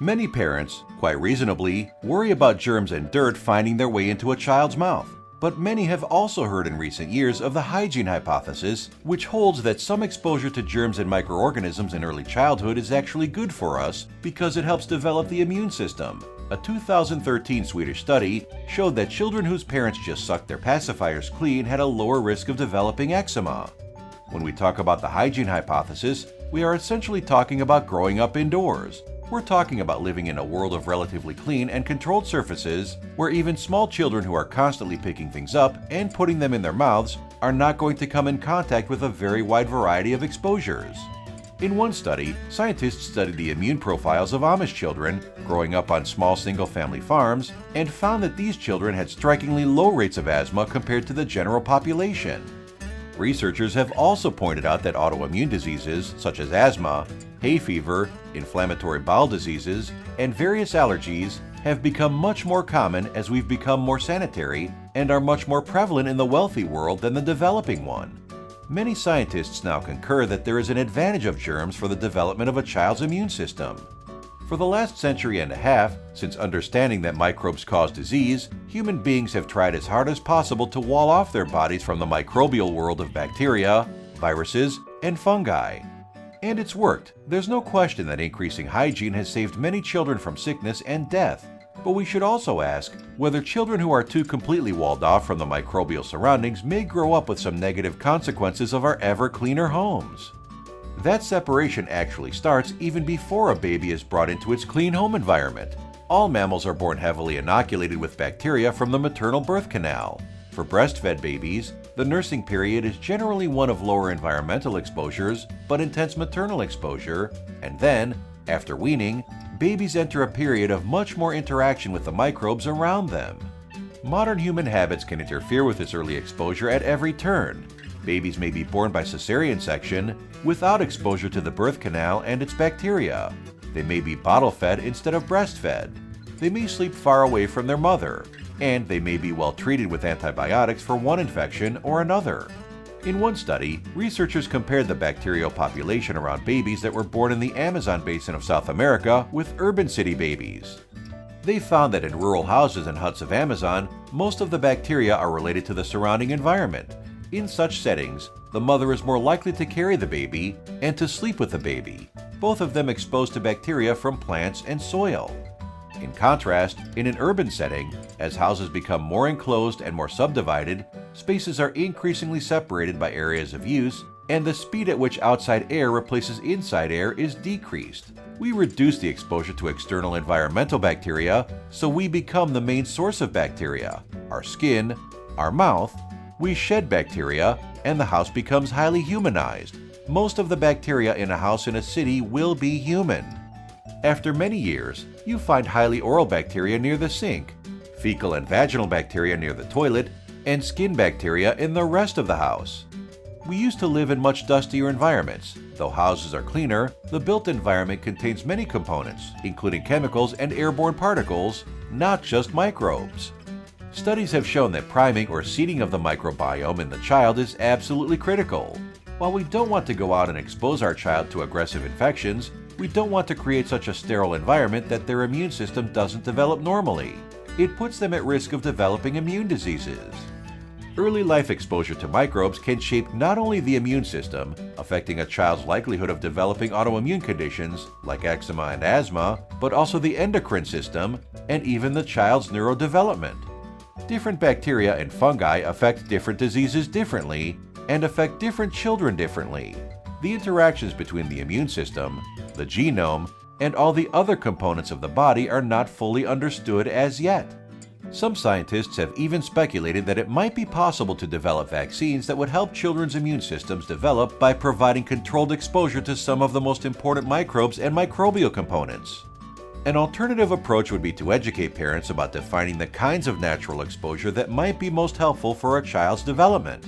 Many parents, quite reasonably, worry about germs and dirt finding their way into a child's mouth. But many have also heard in recent years of the hygiene hypothesis, which holds that some exposure to germs and microorganisms in early childhood is actually good for us because it helps develop the immune system. A 2013 Swedish study showed that children whose parents just sucked their pacifiers clean had a lower risk of developing eczema. When we talk about the hygiene hypothesis, we are essentially talking about growing up indoors. We're talking about living in a world of relatively clean and controlled surfaces where even small children who are constantly picking things up and putting them in their mouths are not going to come in contact with a very wide variety of exposures. In one study, scientists studied the immune profiles of Amish children growing up on small single-family farms and found that these children had strikingly low rates of asthma compared to the general population. Researchers have also pointed out that autoimmune diseases such as asthma, hay fever, inflammatory bowel diseases, and various allergies have become much more common as we've become more sanitary and are much more prevalent in the wealthy world than the developing one. Many scientists now concur that there is an advantage of germs for the development of a child's immune system. For the last century and a half, since understanding that microbes cause disease, human beings have tried as hard as possible to wall off their bodies from the microbial world of bacteria, viruses, and fungi. And it's worked. There's no question that increasing hygiene has saved many children from sickness and death. But we should also ask whether children who are too completely walled off from the microbial surroundings may grow up with some negative consequences of our ever cleaner homes. That separation actually starts even before a baby is brought into its clean home environment. All mammals are born heavily inoculated with bacteria from the maternal birth canal. For breastfed babies, the nursing period is generally one of lower environmental exposures but intense maternal exposure, and then, after weaning, babies enter a period of much more interaction with the microbes around them. Modern human habits can interfere with this early exposure at every turn. Babies may be born by cesarean section without exposure to the birth canal and its bacteria. They may be bottle-fed instead of breastfed. They may sleep far away from their mother, and they may be well treated with antibiotics for one infection or another. In one study, researchers compared the bacterial population around babies that were born in the Amazon basin of South America with urban city babies. They found that in rural houses and huts of Amazon, most of the bacteria are related to the surrounding environment. In such settings, the mother is more likely to carry the baby and to sleep with the baby, both of them exposed to bacteria from plants and soil. In contrast, in an urban setting, as houses become more enclosed and more subdivided, spaces are increasingly separated by areas of use, and the speed at which outside air replaces inside air is decreased. We reduce the exposure to external environmental bacteria, so we become the main source of bacteria, our skin, our mouth. We shed bacteria, and the house becomes highly humanized. Most of the bacteria in a house in a city will be human. After many years, you find highly oral bacteria near the sink, fecal and vaginal bacteria near the toilet, and skin bacteria in the rest of the house. We used to live in much dustier environments. Though houses are cleaner, the built environment contains many components, including chemicals and airborne particles, not just microbes. Studies have shown that priming or seeding of the microbiome in the child is absolutely critical. While we don't want to go out and expose our child to aggressive infections, we don't want to create such a sterile environment that their immune system doesn't develop normally. It puts them at risk of developing immune diseases. Early life exposure to microbes can shape not only the immune system, affecting a child's likelihood of developing autoimmune conditions like eczema and asthma, but also the endocrine system and even the child's neurodevelopment. Different bacteria and fungi affect different diseases differently and affect different children differently. The interactions between the immune system, the genome, and all the other components of the body are not fully understood as yet. Some scientists have even speculated that it might be possible to develop vaccines that would help children's immune systems develop by providing controlled exposure to some of the most important microbes and microbial components. An alternative approach would be to educate parents about defining the kinds of natural exposure that might be most helpful for a child's development.